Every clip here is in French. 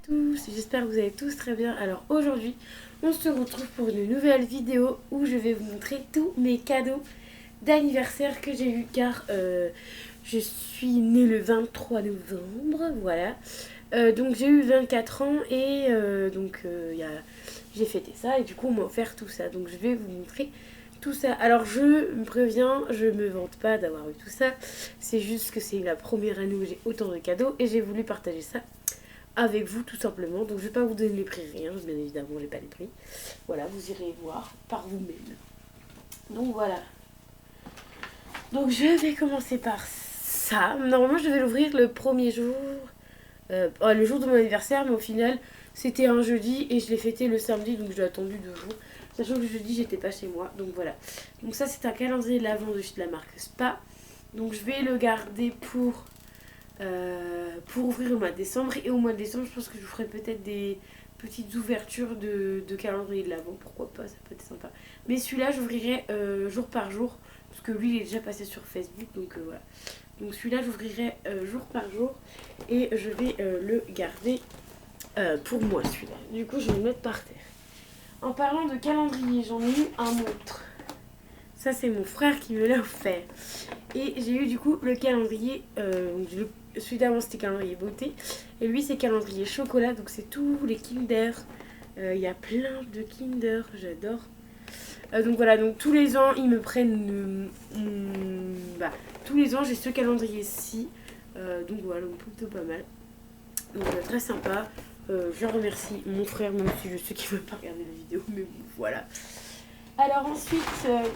Tous, j'espère que vous allez tous très bien. Alors aujourd'hui, on se retrouve pour une nouvelle vidéo où je vais vous montrer tous mes cadeaux d'anniversaire que j'ai eu car je suis née le 23 novembre, voilà. Donc j'ai eu 24 ans et j'ai fêté ça et du coup on m'a offert tout ça. Donc je vais vous montrer tout ça. Alors je me préviens, je me vante pas d'avoir eu tout ça. C'est juste que c'est la première année où j'ai autant de cadeaux et j'ai voulu partager ça avec vous tout simplement. Donc je vais pas vous donner les prix, rien, bien évidemment j'ai pas les prix. Voilà, vous irez voir par vous-même. Donc voilà. Donc je vais commencer par ça. Normalement je devais l'ouvrir le premier jour, le jour de mon anniversaire, mais au final c'était un jeudi et je l'ai fêté le samedi, donc j'ai attendu 2 jours. Sachant que le jeudi j'étais pas chez moi, donc voilà. Donc ça c'est un calendrier de l'Avent de la marque Spa. Donc je vais le garder pour ouvrir au mois de décembre. Et au mois de décembre, je pense que je vous ferai peut-être des petites ouvertures de calendrier de l'Avent. Pourquoi pas, ça peut être sympa. Mais celui-là, j'ouvrirai jour par jour. Parce que lui, il est déjà passé sur Facebook. Donc voilà. Donc celui-là, j'ouvrirai jour par jour. Et je vais le garder pour moi, celui-là. Du coup, je vais le mettre par terre. En parlant de calendrier, j'en ai eu un autre. Ça, c'est mon frère qui me l'a offert. Et j'ai eu du coup le calendrier, celui d'avant c'était calendrier beauté, et lui c'est calendrier chocolat, donc c'est tous les Kinder. Il y a plein de Kinder, j'adore. Donc voilà, donc tous les ans ils me prennent, tous les ans j'ai ce calendrier-ci, donc voilà, donc plutôt pas mal. Donc très sympa. Je remercie mon frère, même si je sais qu'il ne veut pas regarder la vidéo, mais bon, voilà. Alors ensuite,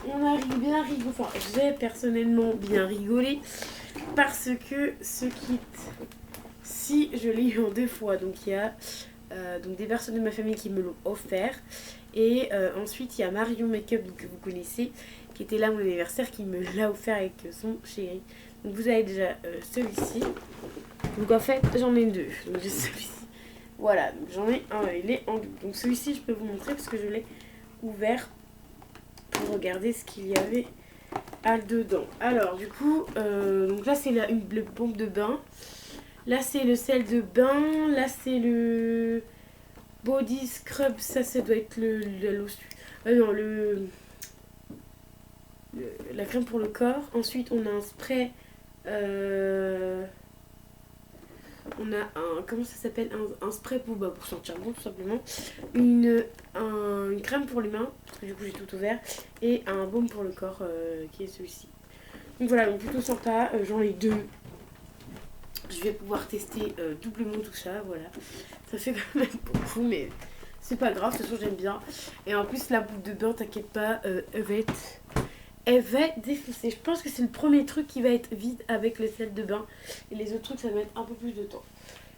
on a bien rigolé, enfin j'ai personnellement bien rigolé parce que ce kit, si je l'ai eu en 2 fois, donc il y a donc des personnes de ma famille qui me l'ont offert et ensuite il y a Marion Makeup que vous connaissez qui était là à mon anniversaire qui me l'a offert avec son chéri. Donc vous avez déjà celui-ci. Donc en fait j'en ai deux, donc j'ai celui-ci. Voilà, donc j'en ai un, il est en double. Donc celui-ci je peux vous montrer parce que je l'ai ouvert pour regarder ce qu'il y avait dedans. Alors du coup, donc là c'est le pompe de bain. Là c'est le sel de bain. Là c'est le body scrub. Ça doit être la lotion. Non, la crème pour le corps. Ensuite on a un spray. On a comment ça s'appelle, un spray pour sentir bon tout simplement, une crème pour les mains, parce que du coup j'ai tout ouvert, et un baume pour le corps qui est celui-ci. Donc voilà, donc plutôt sympa, j'en ai deux. Je vais pouvoir tester doublement tout ça, voilà. Ça fait quand même beaucoup, mais c'est pas grave, de toute façon j'aime bien. Et en plus la boule de bain, t'inquiète pas, elle va être défoncée. Je pense que c'est le premier truc qui va être vide avec le sel de bain. Et les autres trucs, ça va mettre un peu plus de temps.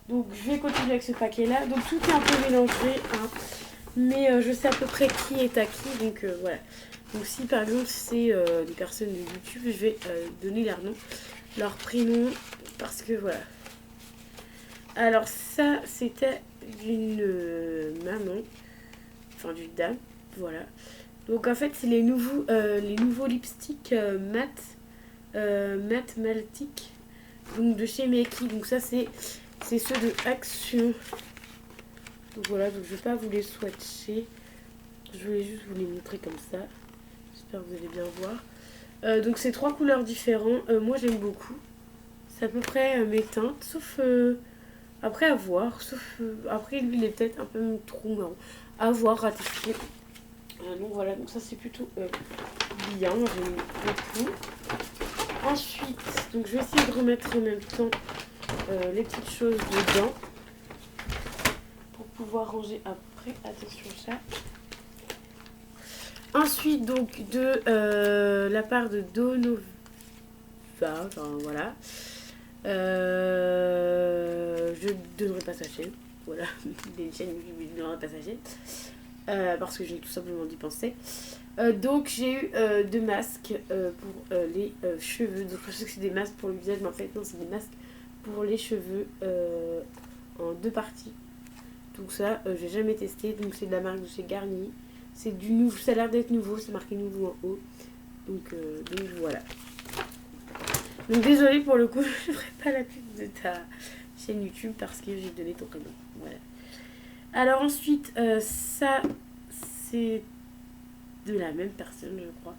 Donc je vais continuer avec ce paquet-là. Donc tout est un peu mélangé. Hein. Mais je sais à peu près qui est à qui. Donc voilà. Donc si par exemple c'est des personnes de YouTube, je vais donner leur nom, leur prénom. Parce que voilà. Alors ça, c'était d'une maman. Enfin d'une dame. Voilà. Donc en fait c'est les nouveaux lipsticks mat maltique, donc de chez Meki. Donc ça c'est ceux de Action. Donc voilà, donc je vais pas vous les swatcher. Je voulais juste vous les montrer comme ça. J'espère que vous allez bien voir. Donc c'est 3 couleurs différentes. Moi j'aime beaucoup. C'est à peu près mes teintes, sauf après à voir. Sauf après lui il est peut-être un peu trop marron. À voir, à tester. Donc voilà, donc ça c'est plutôt bien, j'aime beaucoup. Ensuite, donc je vais essayer de remettre en même temps les petites choses dedans pour pouvoir ranger après. Attention ça. Ensuite, donc de la part de Donova, enfin voilà. Je ne donnerai pas sa chaîne. Voilà, des chaînes YouTube, je ne donnerai pas sa chaîne. Parce que j'ai tout simplement d'y penser. Donc j'ai eu 2 masques pour les cheveux. Donc je sais que c'est des masques pour le visage, mais en fait non, c'est des masques pour les cheveux en 2 parties. Donc ça, j'ai jamais testé. Donc c'est de la marque de chez Garnier. C'est du nouveau, ça a l'air d'être nouveau, c'est marqué nouveau en haut. Donc voilà. Donc désolée pour le coup, je ne ferai pas la pub de ta chaîne YouTube parce que j'ai donné ton prénom. Voilà. Alors ensuite, ça, c'est de la même personne, je crois.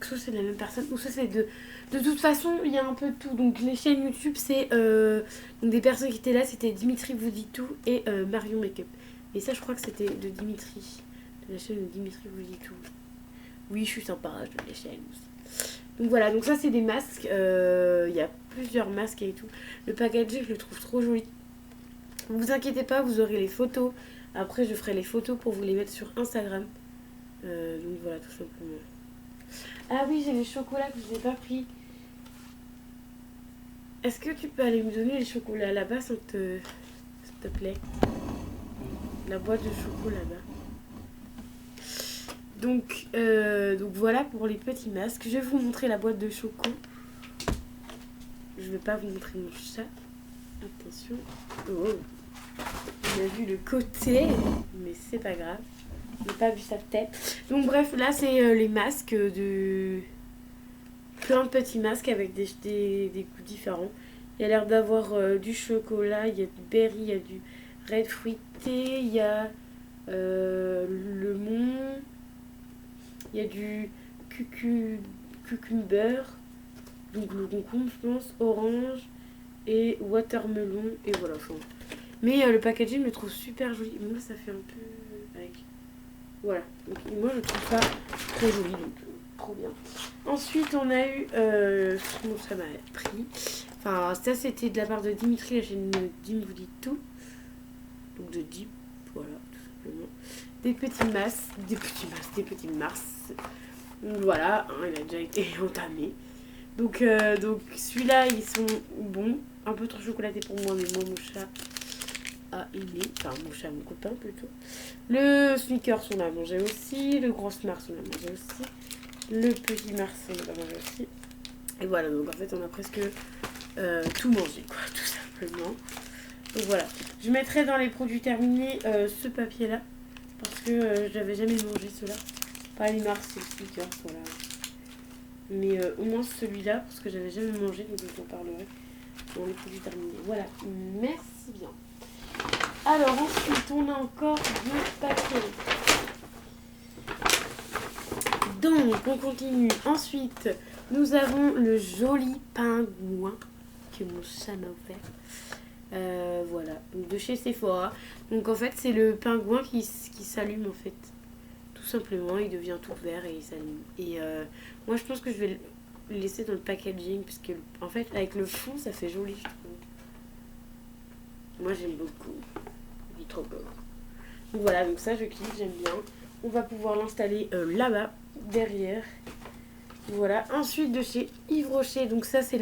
Soit c'est de la même personne, ou soit c'est de... De toute façon, il y a un peu de tout. Donc les chaînes YouTube, c'est... donc des personnes qui étaient là, c'était Dimitri vous dit tout et Marion Makeup. Et ça, je crois que c'était de Dimitri. De la chaîne de Dimitri vous dit tout. Oui, je suis sympa, je donne les chaînes aussi. Donc voilà, donc ça c'est des masques. Il y a plusieurs masques et tout. Le packaging, je le trouve trop joli. Ne vous inquiétez pas, vous aurez les photos. Après, je ferai les photos pour vous les mettre sur Instagram. Donc voilà, tout simplement. Ah oui, j'ai les chocolats que je n'ai pas pris. Est-ce que tu peux aller me donner les chocolats là-bas, s'il te plaît? La boîte de chocolat là-bas. Donc voilà pour les petits masques. Je vais vous montrer la boîte de choco. Je vais pas vous montrer mon chat. Attention. Oh. On a vu le côté, mais c'est pas grave. On n'a pas vu sa tête. Donc bref, là c'est les masques de... Plein de petits masques avec des goûts différents. Il y a l'air d'avoir du chocolat, il y a du berry, il y a du red fruité, il y a le mont, il y a du cucumber, donc le concombre je pense, orange et watermelon et voilà. Enfin. Mais le packaging je le trouve super joli. Moi ça fait un peu avec... Voilà. Donc, moi je trouve ça trop joli. Donc, trop bien. Ensuite, on a eu... bon, ça m'a pris. Enfin, ça, c'était de la part de Dimitri, la chaîne Dim vous dit tout. Donc, de Dim. Voilà, tout simplement. Des petits masques. Des petits mars. Donc, voilà, hein, il a déjà été entamé. Donc celui-là, ils sont bons. Un peu trop chocolaté pour moi, mais moi, mon chat a aimé. Enfin, mon chat, mon copain, plutôt. Le Snickers, on l'a mangé aussi. Le Gros Mars, on l'a mangé aussi. Le petit Mars, on l'a mangé aussi. Et voilà, donc en fait, on a presque tout mangé, quoi, tout simplement. Donc voilà. Je mettrai dans les produits terminés ce papier-là. Parce que j'avais jamais mangé cela. Pas les Mars et le Snickers, voilà. Mais au moins celui-là, parce que j'avais jamais mangé, donc je vous en parlerai dans les produits terminés. Voilà, merci bien. Alors ensuite, on a encore deux papiers. Donc, on continue. Ensuite, nous avons le joli pingouin que mon chat m'a offert. Voilà, donc de chez Sephora. Donc en fait, c'est le pingouin qui s'allume en fait. Tout simplement, il devient tout vert et il s'allume. Et moi, je pense que je vais le laisser dans le packaging parce que en fait, avec le fond, ça fait joli, je trouve. Moi, j'aime beaucoup. Il est trop beau. Donc voilà, donc ça, je kiffe, j'aime bien. On va pouvoir l'installer là-bas, derrière. Voilà. Ensuite, de chez Yves Rocher. Donc ça, c'est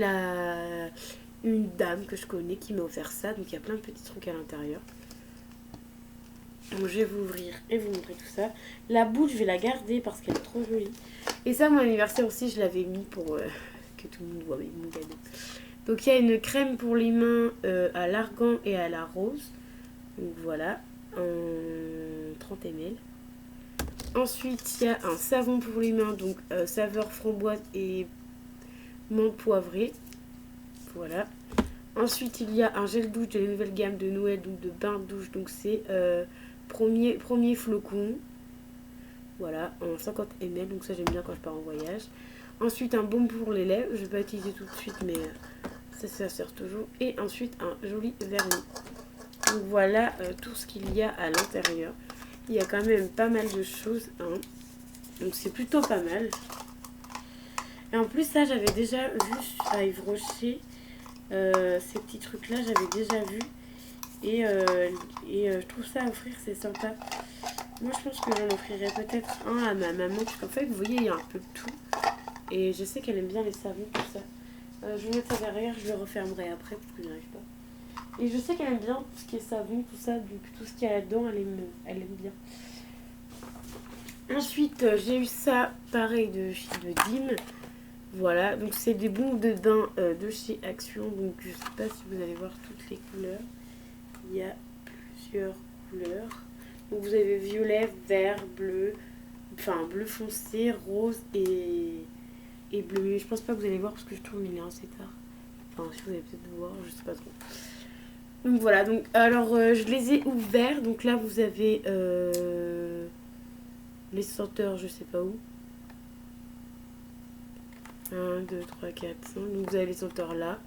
une dame que je connais qui m'a offert ça. Donc il y a plein de petits trucs à l'intérieur. Donc je vais vous ouvrir et vous montrer tout ça. La boule, je vais la garder parce qu'elle est trop jolie. Et ça, mon anniversaire aussi, je l'avais mis pour que tout le monde voit mon cadeau. Donc il y a une crème pour les mains à l'argan et à la rose. Donc voilà, en 30 ml. Ensuite, il y a un savon pour les mains, donc saveur framboise et menthe poivrée. Voilà. Ensuite, il y a un gel douche de la nouvelle gamme de Noël, donc de bain de douche. Donc c'est premier flocon. Voilà, en 50 ml. Donc ça, j'aime bien quand je pars en voyage. Ensuite, un baume pour les lèvres. Je ne vais pas utiliser tout de suite, mais ça sert toujours. Et ensuite, un joli vernis. Donc voilà tout ce qu'il y a à l'intérieur. Il y a quand même pas mal de choses. Hein. Donc c'est plutôt pas mal. Et en plus, ça, j'avais déjà vu à Yves Rocher. Ces petits trucs-là, j'avais déjà vu. Et je trouve ça à offrir, c'est sympa. Moi, je pense que j'en offrirais peut-être un à ma maman. Parce qu'en fait, vous voyez, il y a un peu de tout. Et je sais qu'elle aime bien les savons, tout ça. Je vais mettre ça derrière, je le refermerai après parce que je n'arrive pas. Et je sais qu'elle aime bien tout ce qui est savon, tout ça, donc tout ce qu'il y a là-dedans, elle aime bien. Ensuite, j'ai eu ça, pareil, de Dim. Voilà, donc c'est des bombes de bain de chez Action. Donc je sais pas si vous allez voir toutes les couleurs. Il y a plusieurs couleurs. Donc vous avez violet, vert, bleu, enfin bleu foncé, rose et bleu. Mais je pense pas que vous allez voir parce que je tourne, il est assez tard. Enfin, si vous allez peut-être voir, je sais pas trop. Donc voilà, donc alors je les ai ouverts. Donc là vous avez les senteurs, je sais pas où. 1, 2, 3, 4, 5. Donc vous avez les senteurs là.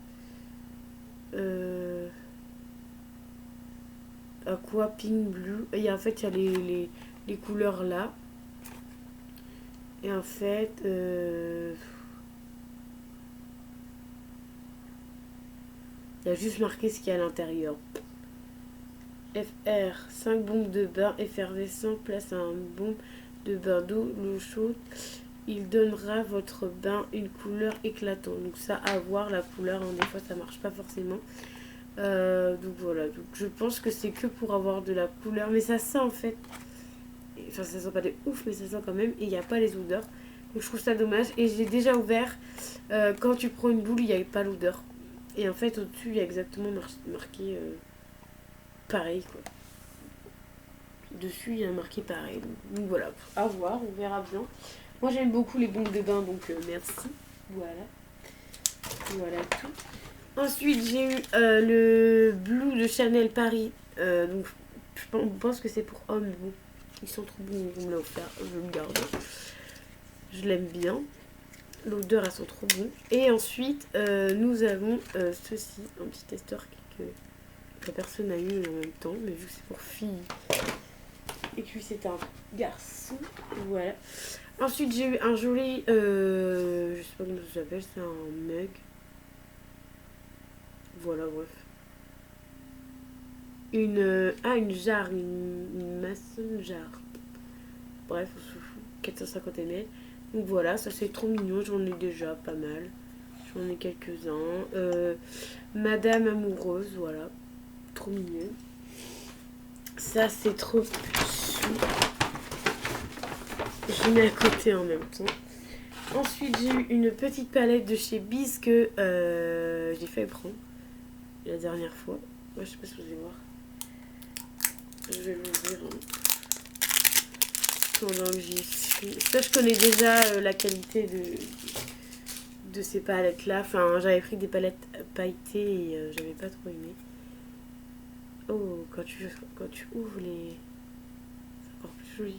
Aqua, pink, blue. Et en fait il y a les couleurs là. Et en fait il y a juste marqué ce qu'il y a à l'intérieur. FR, 5 bombes de bain effervescent, place un bombe de bain d'eau, l'eau chaude. Il donnera votre bain une couleur éclatante. Donc ça, à voir la couleur, hein, des fois ça marche pas forcément. Donc voilà, donc je pense que c'est que pour avoir de la couleur. Mais ça sent en fait. Enfin ça sent pas de ouf, mais ça sent quand même. Et il n'y a pas les odeurs. Donc je trouve ça dommage. Et j'ai déjà ouvert. Quand tu prends une boule, il n'y avait pas l'odeur. Et en fait au-dessus, il y a exactement marqué pareil quoi. Dessus, il y a marqué pareil. Donc voilà, à voir, on verra bien. Moi, j'aime beaucoup les bombes de bain, donc merci. Voilà. Voilà tout. Ensuite, j'ai eu le Blue de Chanel Paris. Donc, je pense que c'est pour hommes. Bon, ils sont trop bons, on me l'a offert. Je le garde. Je l'aime bien. L'odeur, elles sont trop bon. Et ensuite, nous avons ceci, un petit testeur que personne n'a eu en même temps, mais vu que c'est pour filles et que c'est un garçon, voilà. Ensuite j'ai eu un joli, je sais pas comment ça s'appelle, c'est un mug. Voilà, bref. Une jarre, une maçonne jarre. Bref, on se fout. 450 ml. Donc voilà, ça c'est trop mignon, j'en ai déjà pas mal. J'en ai quelques-uns. Madame amoureuse, voilà. Trop mignon. Ça c'est trop chou. Je mets à côté en même temps. Ensuite j'ai eu une petite palette de chez Biz que j'ai fait prendre la dernière fois. Ouais, je sais pas si vous allez voir. Je vais vous dire pendant que j'y suis. Ça je connais déjà la qualité de ces palettes là. Enfin j'avais pris des palettes pailletées et j'avais pas trop aimé. Oh, quand tu ouvres les... C'est encore plus joli.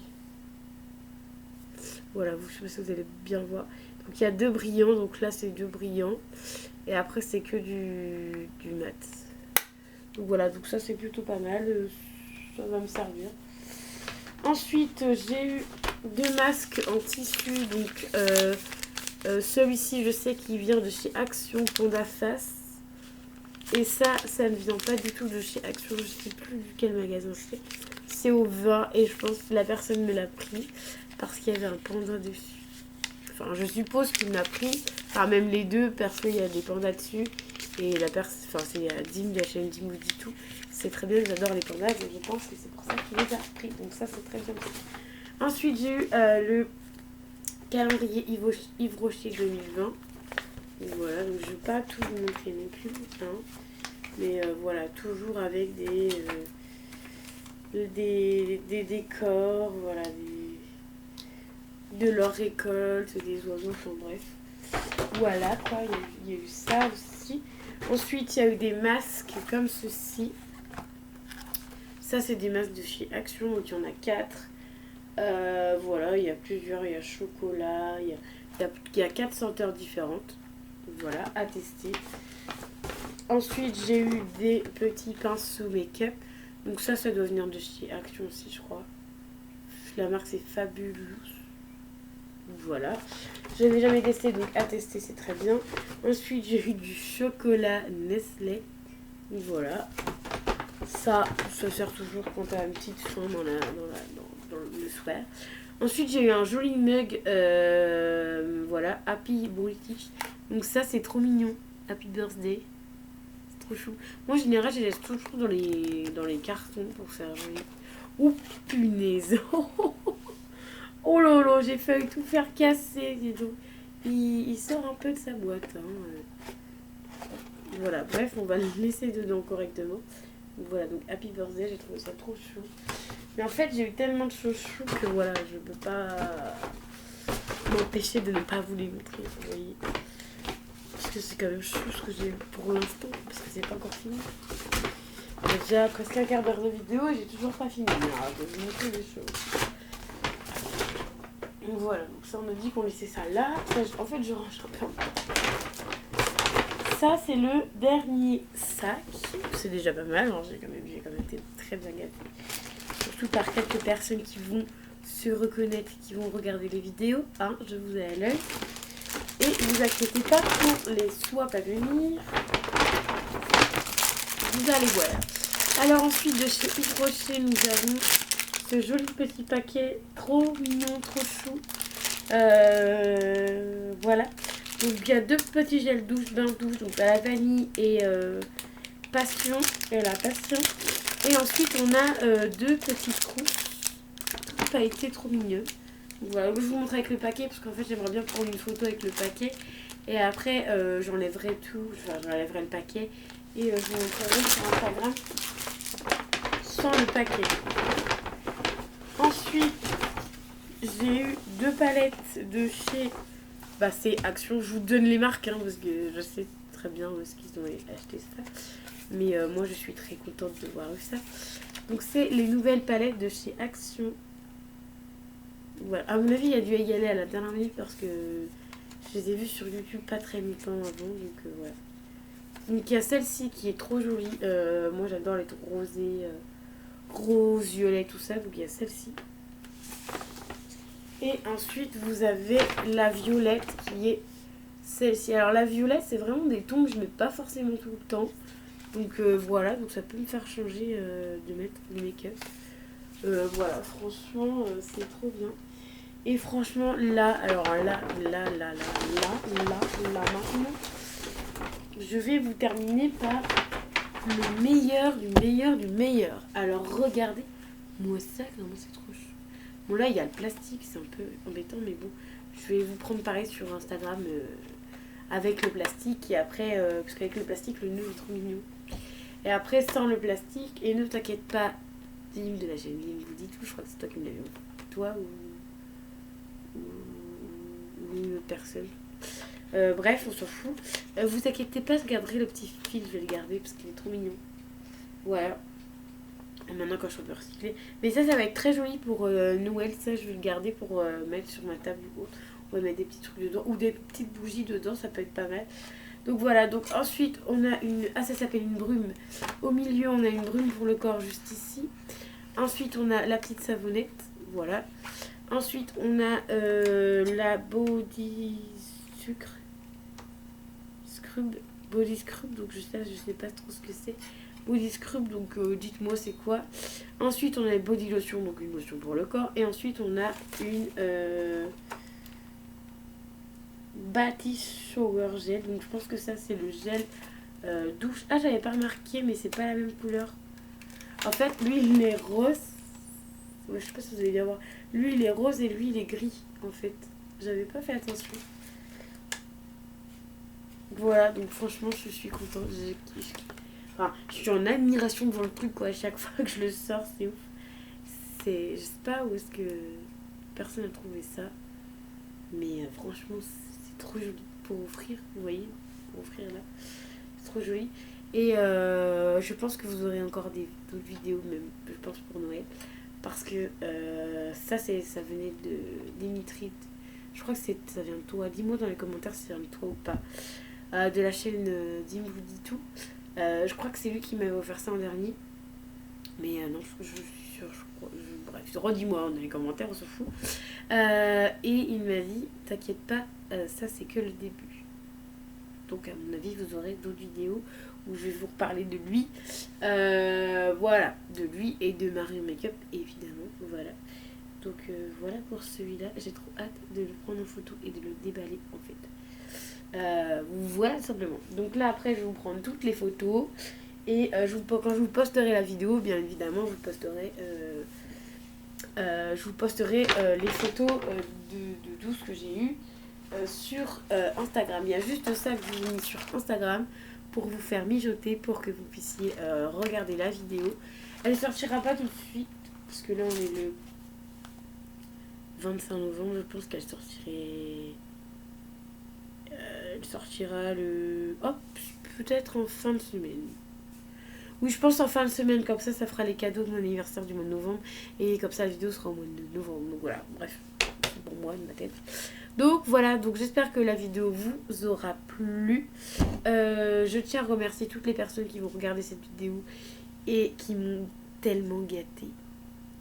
Voilà, je sais pas si vous allez bien voir. Donc il y a 2 brillants, donc là c'est 2 brillants. Et après c'est que du mat. Donc voilà, donc ça c'est plutôt pas mal. Ça va me servir. Ensuite j'ai eu 2 masques en tissu. Donc celui-ci je sais qu'il vient de chez Action Panda Face. Et ça ne vient pas du tout de chez Action, je sais plus quel magasin c'est. C'est au 20 et je pense que la personne me l'a pris parce qu'il y avait un panda dessus. Enfin, je suppose qu'il m'a pris, enfin même les deux, parce qu'il y a des pandas dessus. Et la personne, enfin c'est Dim, la chaîne Dim vous dit tout. C'est très bien, j'adore les pandas, donc je pense que c'est pour ça qu'il les a pris. Donc ça c'est très bien. Ensuite j'ai eu le calendrier Yves Rocher 2020. Donc voilà, donc je ne vais pas tout vous montrer non plus, hein, mais voilà, toujours avec des décors, voilà, de leur récolte, des oiseaux, enfin bref. Voilà quoi, il y a eu ça aussi. Ensuite, il y a eu des masques comme ceci. Ça, c'est des masques de chez Action, donc il y en a 4. Voilà, il y a plusieurs, il y a chocolat, il y a 4 senteurs différentes. Voilà, à tester. Ensuite, j'ai eu des petits pinceaux make-up. Donc ça doit venir de chez Action aussi, je crois. La marque, c'est Fabulous. Voilà. Je n'avais jamais testé, donc à tester, c'est très bien. Ensuite, j'ai eu du chocolat Nestlé. Voilà. Ça sert toujours quand tu as une petite faim dans le soir. Ensuite, j'ai eu un joli mug. Voilà, Happy British. Donc ça, c'est trop mignon. Happy Birthday. C'est trop chou. Moi, en général, je les laisse toujours dans les cartons pour faire joli. Oh, punaise. Oh là là, j'ai failli tout faire casser. Il sort un peu de sa boîte. Hein. Voilà, bref, on va le laisser dedans correctement. Donc voilà, donc Happy Birthday, j'ai trouvé ça trop chou. Mais en fait, j'ai eu tellement de choses chou que voilà, je peux pas m'empêcher de ne pas vous les montrer, vous voyez. Parce que c'est quand même chou ce que j'ai eu pour l'instant, parce que c'est pas encore fini. J'ai déjà presque un quart d'heure de vidéo et j'ai toujours pas fini. Alors, je vais vous montrer des choses. Donc voilà, donc ça on a dit qu'on laissait ça là. Ça, en fait je range un peu. Ça c'est le dernier sac. C'est déjà pas mal, hein. J'ai quand même été très bien gâtée. Surtout par quelques personnes qui vont se reconnaître, qui vont regarder les vidéos. Hein, je vous ai à l'œil. Et ne vous inquiétez pas pour les swaps à venir. Vous allez voir. Alors ensuite de chez Yves Rocher, nous avons ce joli petit paquet, trop mignon, trop chou. Voilà. Donc il y a 2 petits gels douche, bain douche, donc à la vanille et passion, et la passion. Et ensuite on a 2 petites crousses, trop pailletées, trop mignonnes. Donc voilà, je vous montre avec le paquet parce qu'en fait j'aimerais bien prendre une photo avec le paquet. Et après j'enlèverai tout, enfin j'enlèverai le paquet et je vous montrerai sur Instagram sans le paquet. Ensuite, j'ai eu 2 palettes de chez... Bah c'est Action, je vous donne les marques hein, parce que je sais très bien où est-ce qu'ils ont acheté ça. Mais moi je suis très contente de voir ça. Donc c'est les nouvelles palettes de chez Action. Voilà. À mon avis il y a dû y aller à la dernière minute parce que je les ai vues sur YouTube pas très longtemps avant. Donc voilà. Donc il y a celle-ci qui est trop jolie. Moi j'adore les tons rosés, rose, violet, tout ça. Donc il y a celle-ci. Et ensuite, vous avez la violette qui est celle-ci. Alors la violette, c'est vraiment des tons que je ne mets pas forcément tout le temps. Donc voilà, donc ça peut me faire changer de mettre du make-up. Voilà, franchement, c'est trop bien. Et franchement, là, alors là, maintenant, je vais vous terminer par le meilleur du meilleur du meilleur. Alors regardez, moi ça, comment c'est trop chou. Bon là il y a le plastique, c'est un peu embêtant mais bon, je vais vous prendre pareil sur Instagram avec le plastique et après, parce qu'avec le plastique le nœud est trop mignon. Et après sans le plastique, et ne t'inquiète pas, Dim de la chaîne Dim vous dit tout, je crois que c'est toi qui me l'avais dit. Toi ou une autre personne. Bref, on s'en fout. Vous inquiétez pas, je garderai le petit fil, je vais le garder parce qu'il est trop mignon. Voilà. Maintenant quand je suis un peu recyclée. Mais ça va être très joli pour Noël. Ça, je vais le garder pour mettre sur ma table ou autre. On va mettre des petits trucs dedans. Ou des petites bougies dedans, ça peut être pas mal. Donc voilà, donc ensuite on a une... Ah, ça s'appelle une brume. Au milieu, on a une brume pour le corps juste ici. Ensuite, on a la petite savonnette. Voilà. Ensuite, on a la body sucre. Scrub. Body scrub. Donc je sais pas trop ce que c'est. Body scrub, donc dites-moi c'est quoi. Ensuite on a les body lotion, donc une lotion pour le corps. Et ensuite on a une body shower gel, donc je pense que ça c'est le gel douche. Ah, j'avais pas remarqué mais c'est pas la même couleur. En fait lui il est rose. Ouais, je sais pas si vous allez bien voir. Lui il est rose et lui il est gris en fait. J'avais pas fait attention. Voilà, donc franchement je suis contente. Enfin, je suis en admiration devant le truc quoi. À chaque fois que je le sors, c'est ouf. Je sais pas où est-ce que personne a trouvé ça. Mais franchement, c'est trop joli pour offrir. Vous voyez, pour offrir là. C'est trop joli. Et je pense que vous aurez encore d'autres vidéos, même, je pense, pour Noël. Parce que ça venait de Dimitri. Je crois que ça vient de toi. Dis-moi dans les commentaires si ça vient de toi ou pas. De la chaîne Dim vous dit tout. Je crois que c'est lui qui m'avait offert ça en dernier. Mais non, je suis sûre, je crois. Bref, redis-moi dans les commentaires, on s'en fout. Et il m'a dit, t'inquiète pas, ça c'est que le début. Donc à mon avis, vous aurez d'autres vidéos où je vais vous reparler de lui. Voilà, de lui et de Mario Makeup, évidemment. Voilà. Donc voilà pour celui-là. J'ai trop hâte de le prendre en photo et de le déballer en fait. Voilà simplement. Donc là après je vais vous prendre toutes les photos. Et quand je vous posterai la vidéo, bien évidemment, je vous posterai les photos de douce que j'ai eues sur Instagram. Il y a juste ça que je vous ai mis sur Instagram pour vous faire mijoter, pour que vous puissiez regarder la vidéo. Elle ne sortira pas tout de suite, parce que là on est le 25 novembre, je pense qu'elle sortirait... elle sortira le... Hop, peut-être en fin de semaine. Oui, je pense en fin de semaine, comme ça fera les cadeaux de mon anniversaire du mois de novembre. Et comme ça, la vidéo sera au mois de novembre. Donc voilà, bref, c'est pour moi, de ma tête. Donc voilà, donc j'espère que la vidéo vous aura plu. Je tiens à remercier toutes les personnes qui vont regarder cette vidéo et qui m'ont tellement gâtée.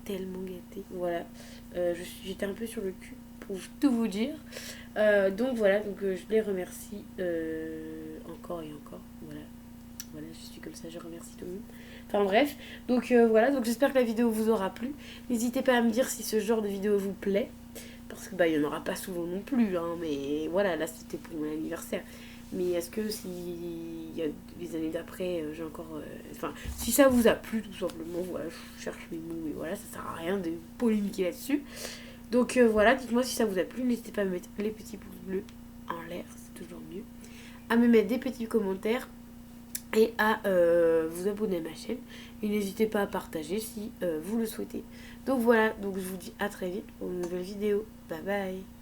Tellement gâtée. Voilà, j'étais un peu sur le cul pour tout vous dire. Donc voilà, donc je les remercie encore et encore. Voilà. Voilà, je suis comme ça, je remercie tout le monde. Enfin bref, donc voilà, donc j'espère que la vidéo vous aura plu. N'hésitez pas à me dire si ce genre de vidéo vous plaît. Parce que il n'y en aura pas souvent non plus, hein, mais voilà, là c'était pour mon anniversaire. Mais est-ce que si il y a les années d'après, j'ai encore... Enfin, si ça vous a plu tout simplement, voilà, je cherche mes mots, mais voilà, ça sert à rien de polémiquer là-dessus. Donc voilà, dites-moi si ça vous a plu, n'hésitez pas à me mettre les petits pouces bleus en l'air, c'est toujours mieux. À me mettre des petits commentaires et à vous abonner à ma chaîne. Et n'hésitez pas à partager si vous le souhaitez. Donc voilà, donc je vous dis à très vite pour une nouvelle vidéo. Bye bye.